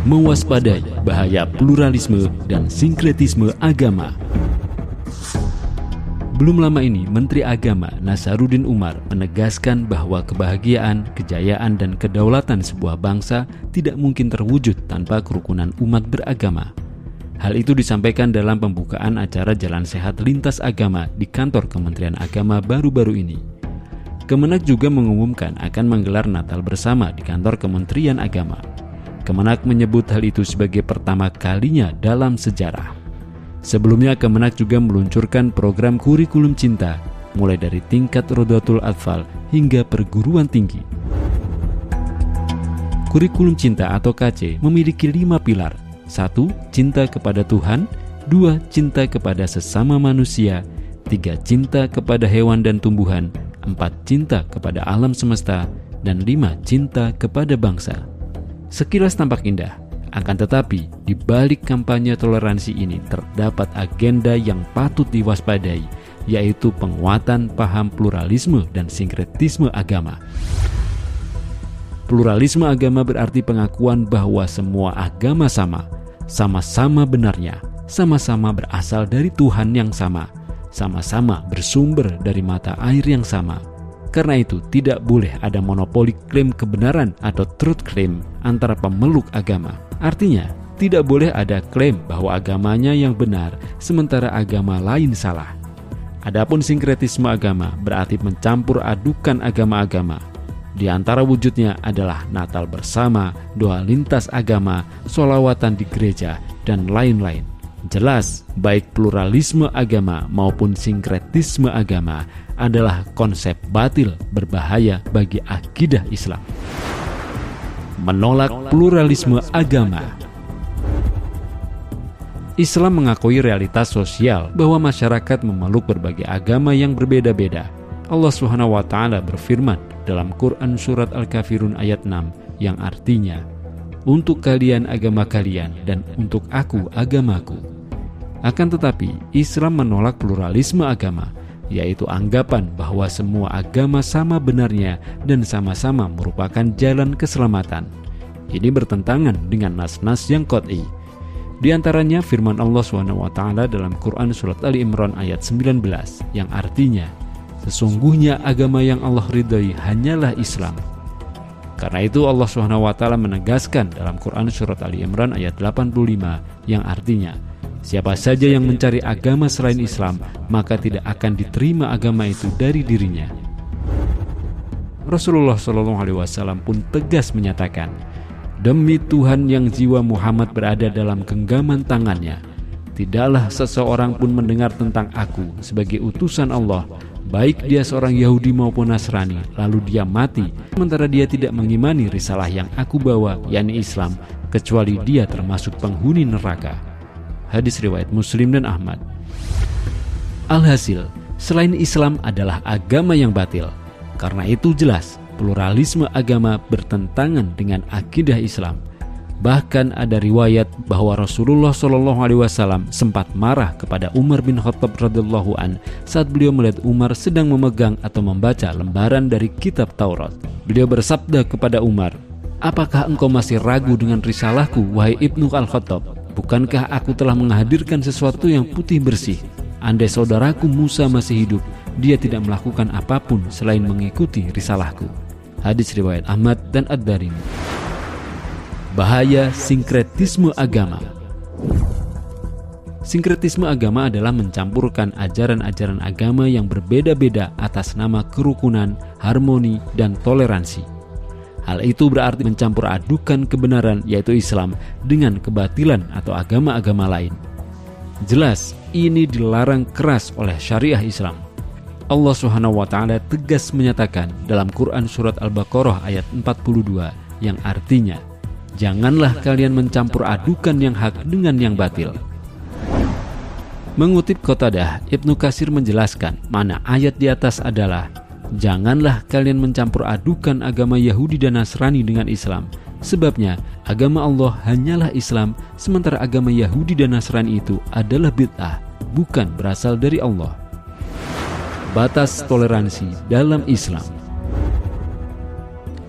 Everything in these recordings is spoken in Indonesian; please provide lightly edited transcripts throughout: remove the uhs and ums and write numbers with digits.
mewaspadai bahaya pluralisme dan sinkretisme agama. Belum lama ini, Menteri Agama Nasaruddin Umar menegaskan bahwa kebahagiaan, kejayaan, dan kedaulatan sebuah bangsa tidak mungkin terwujud tanpa kerukunan umat beragama. Hal itu disampaikan dalam pembukaan acara Jalan Sehat Lintas Agama di kantor Kementerian Agama baru-baru ini. Kemenak juga mengumumkan akan menggelar Natal bersama di kantor Kementerian Agama. Kemenak menyebut hal itu sebagai pertama kalinya dalam sejarah. Sebelumnya, Kemenak juga meluncurkan program kurikulum cinta, mulai dari tingkat Rodatul Atfal hingga perguruan tinggi. Kurikulum cinta atau KC memiliki 5 pilar. 1. Cinta kepada Tuhan. 2. Cinta kepada sesama manusia. 3. Cinta kepada hewan dan tumbuhan. 4. Cinta kepada alam semesta. Dan 5. Cinta kepada bangsa. Sekilas tampak indah. Akan tetapi, di balik kampanye toleransi ini terdapat agenda yang patut diwaspadai, yaitu penguatan paham pluralisme dan sinkretisme agama. Pluralisme agama berarti pengakuan bahwa semua agama sama-sama benarnya, sama-sama berasal dari Tuhan yang sama-sama bersumber dari mata air yang sama. Karena itu, tidak boleh ada monopoli klaim kebenaran atau truth claim antara pemeluk agama. Artinya, tidak boleh ada klaim bahwa agamanya yang benar, sementara agama lain salah. Adapun sinkretisme agama berarti mencampur adukan agama-agama. Di antara wujudnya adalah Natal bersama, doa lintas agama, sholawatan di gereja, dan lain-lain. Jelas, baik pluralisme agama maupun sinkretisme agama adalah konsep batil berbahaya bagi akidah Islam. Menolak pluralisme agama. Islam mengakui realitas sosial bahwa masyarakat memeluk berbagai agama yang berbeda-beda. Allah SWT berfirman dalam Quran Surat Al-Kafirun ayat 6 yang artinya, "Untuk kalian agama kalian dan untuk aku agamaku." Akan tetapi, Islam menolak pluralisme agama, yaitu anggapan bahwa semua agama sama benarnya dan sama-sama merupakan jalan keselamatan. Ini bertentangan dengan nas-nas yang qat'i. Di antaranya firman Allah SWT dalam Quran Surat Ali Imran ayat 19 yang artinya, "Sesungguhnya agama yang Allah ridhai hanyalah Islam." Karena itu Allah SWT menegaskan dalam Quran Surat Ali Imran ayat 85 yang artinya, "Siapa saja yang mencari agama selain Islam, maka tidak akan diterima agama itu dari dirinya." Rasulullah SAW pun tegas menyatakan, "Demi Tuhan yang jiwa Muhammad berada dalam genggaman tangannya, tidaklah seseorang pun mendengar tentang aku sebagai utusan Allah, baik dia seorang Yahudi maupun Nasrani, lalu dia mati, sementara dia tidak mengimani risalah yang aku bawa, yakni Islam, kecuali dia termasuk penghuni neraka." Hadis riwayat Muslim dan Ahmad. Alhasil, selain Islam adalah agama yang batil. Karena itu jelas, pluralisme agama bertentangan dengan akidah Islam. Bahkan ada riwayat bahwa Rasulullah SAW sempat marah kepada Umar bin Khattab radhiyallahu an saat beliau melihat Umar sedang memegang atau membaca lembaran dari kitab Taurat. Beliau bersabda kepada Umar, "Apakah engkau masih ragu dengan risalahku, wahai Ibnu Al-Khattab? Bukankah aku telah menghadirkan sesuatu yang putih bersih? Andai saudaraku Musa masih hidup, dia tidak melakukan apapun selain mengikuti risalahku." Hadis riwayat Ahmad dan Ad-Darimi. Bahaya sinkretisme agama. Sinkretisme agama adalah mencampurkan ajaran-ajaran agama yang berbeda-beda atas nama kerukunan, harmoni, dan toleransi. Hal itu berarti mencampur adukan kebenaran yaitu Islam dengan kebatilan atau agama-agama lain. Jelas, ini dilarang keras oleh syariah Islam. Allah SWT tegas menyatakan dalam Quran Surat Al-Baqarah ayat 42 yang artinya, "Janganlah kalian mencampur adukan yang hak dengan yang batil." Mengutip Qatadah, Ibnu Katsir menjelaskan mana ayat di atas adalah, "Janganlah kalian mencampur adukan agama Yahudi dan Nasrani dengan Islam. Sebabnya agama Allah hanyalah Islam, sementara agama Yahudi dan Nasrani itu adalah bid'ah, bukan berasal dari Allah." Batas toleransi dalam Islam.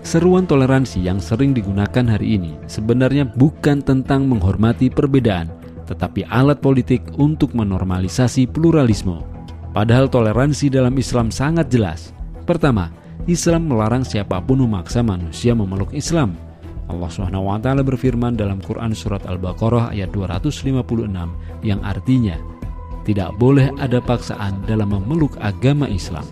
Seruan toleransi yang sering digunakan hari ini sebenarnya bukan tentang menghormati perbedaan, tetapi alat politik untuk menormalisasi pluralisme. Padahal toleransi dalam Islam sangat jelas. Pertama, Islam melarang siapapun memaksa manusia memeluk Islam. Allah SWT berfirman dalam Quran Surat Al-Baqarah ayat 256 yang artinya, tidak boleh ada paksaan dalam memeluk agama Islam.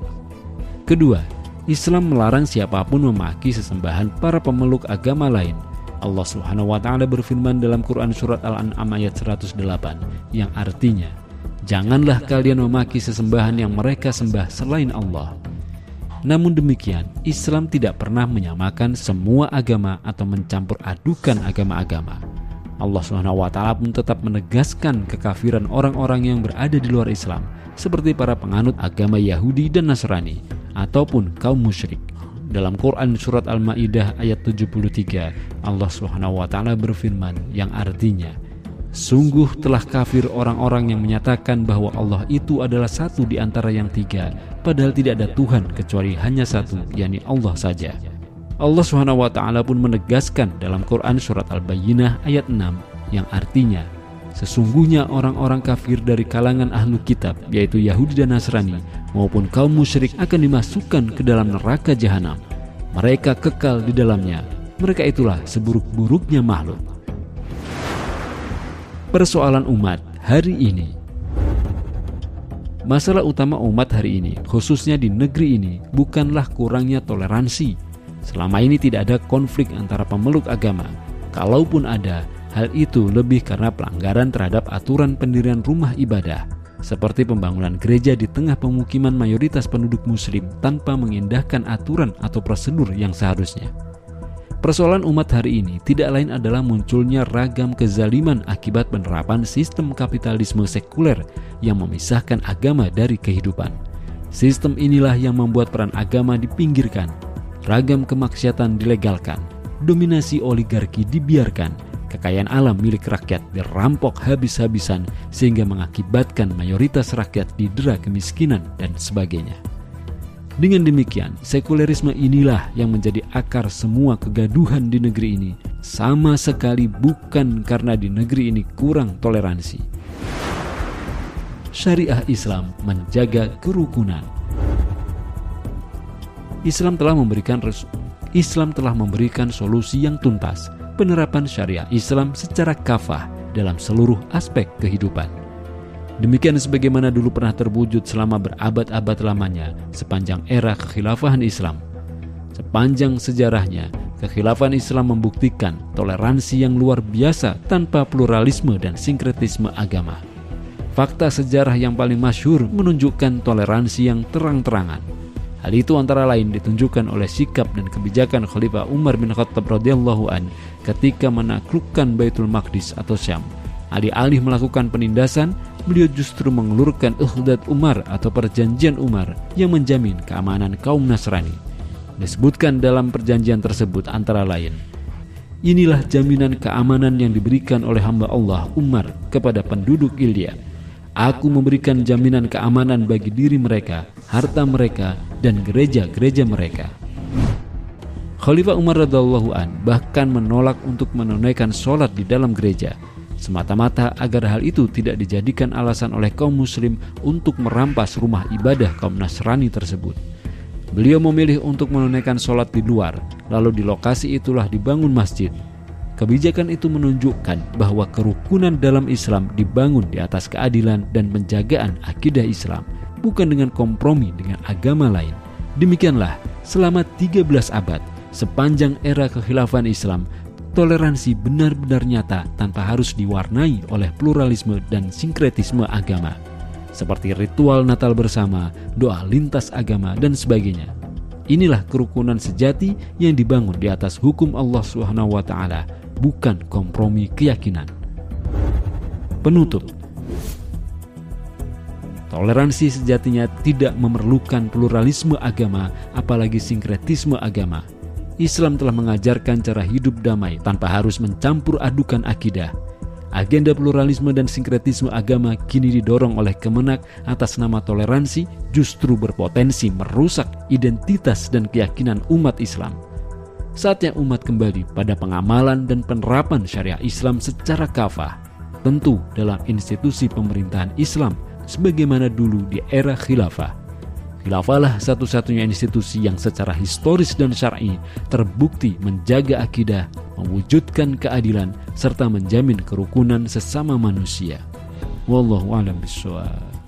Kedua, Islam melarang siapapun memaki sesembahan para pemeluk agama lain. Allah SWT berfirman dalam Quran Surat Al-An'am ayat 108 yang artinya, janganlah kalian memaki sesembahan yang mereka sembah selain Allah. Namun demikian, Islam tidak pernah menyamakan semua agama atau mencampur adukan agama-agama. Allah SWT pun tetap menegaskan kekafiran orang-orang yang berada di luar Islam, seperti para penganut agama Yahudi dan Nasrani, ataupun kaum musyrik. Dalam Quran Surat Al-Ma'idah ayat 73, Allah SWT berfirman yang artinya, sungguh telah kafir orang-orang yang menyatakan bahwa Allah itu adalah satu di antara yang tiga, padahal tidak ada Tuhan kecuali hanya satu, yakni Allah saja. Allah SWT pun menegaskan dalam Quran Surat Al-Bayyinah ayat 6 yang artinya, sesungguhnya orang-orang kafir dari kalangan ahlu kitab, yaitu Yahudi dan Nasrani, maupun kaum musyrik akan dimasukkan ke dalam neraka jahanam. Mereka kekal di dalamnya. Mereka itulah seburuk-buruknya makhluk. Persoalan umat hari ini. Masalah utama umat hari ini, khususnya di negeri ini, bukanlah kurangnya toleransi. Selama ini tidak ada konflik antara pemeluk agama. Kalaupun ada, hal itu lebih karena pelanggaran terhadap aturan pendirian rumah ibadah, seperti pembangunan gereja di tengah pemukiman mayoritas penduduk muslim tanpa mengindahkan aturan atau prosedur yang seharusnya. Persoalan umat hari ini tidak lain adalah munculnya ragam kezaliman akibat penerapan sistem kapitalisme sekuler yang memisahkan agama dari kehidupan. Sistem inilah yang membuat peran agama dipinggirkan, ragam kemaksiatan dilegalkan, dominasi oligarki dibiarkan, kekayaan alam milik rakyat dirampok habis-habisan sehingga mengakibatkan mayoritas rakyat didera kemiskinan dan sebagainya. Dengan demikian, sekulerisme inilah yang menjadi akar semua kegaduhan di negeri ini, sama sekali bukan karena di negeri ini kurang toleransi. Syariah Islam menjaga kerukunan. Islam telah memberikan solusi yang tuntas, penerapan syariah Islam secara kafah dalam seluruh aspek kehidupan. Demikian sebagaimana dulu pernah terwujud selama berabad-abad lamanya sepanjang era kekhilafahan Islam. Sepanjang sejarahnya, kekhilafahan Islam membuktikan toleransi yang luar biasa tanpa pluralisme dan sinkretisme agama. Fakta sejarah yang paling masyhur menunjukkan toleransi yang terang-terangan. Hal itu antara lain ditunjukkan oleh sikap dan kebijakan Khalifah Umar bin Khattab radhiyallahu an ketika menaklukkan Baitul Maqdis atau Syam. Alih-alih melakukan penindasan, beliau justru mengelurkan Uhdad Umar atau perjanjian Umar yang menjamin keamanan kaum Nasrani. Disebutkan dalam perjanjian tersebut antara lain, inilah jaminan keamanan yang diberikan oleh hamba Allah Umar kepada penduduk Ilya. Aku memberikan jaminan keamanan bagi diri mereka, harta mereka, dan gereja-gereja mereka. Khalifah Umar radhiyallahu an bahkan menolak untuk menunaikan sholat di dalam gereja, semata-mata agar hal itu tidak dijadikan alasan oleh kaum muslim untuk merampas rumah ibadah kaum Nasrani tersebut. Beliau memilih untuk menunaikan sholat di luar, lalu di lokasi itulah dibangun masjid. Kebijakan itu menunjukkan bahwa kerukunan dalam Islam dibangun di atas keadilan dan penjagaan akidah Islam, bukan dengan kompromi dengan agama lain. Demikianlah selama 13 abad sepanjang era kekhilafahan Islam, toleransi benar-benar nyata tanpa harus diwarnai oleh pluralisme dan sinkretisme agama, seperti ritual Natal bersama, doa lintas agama, dan sebagainya. Inilah kerukunan sejati yang dibangun di atas hukum Allah SWT, bukan kompromi keyakinan. Penutup. Toleransi sejatinya tidak memerlukan pluralisme agama, apalagi sinkretisme agama. Islam telah mengajarkan cara hidup damai tanpa harus mencampur adukan akidah. Agenda pluralisme dan sinkretisme agama kini didorong oleh Kemenak atas nama toleransi justru berpotensi merusak identitas dan keyakinan umat Islam. Saatnya umat kembali pada pengamalan dan penerapan syariah Islam secara kafah, tentu dalam institusi pemerintahan Islam sebagaimana dulu di era khilafah. Khilafah lah satu-satunya institusi yang secara historis dan syar'i terbukti menjaga akidah, mewujudkan keadilan, serta menjamin kerukunan sesama manusia. Wallahu a'lam bishawab.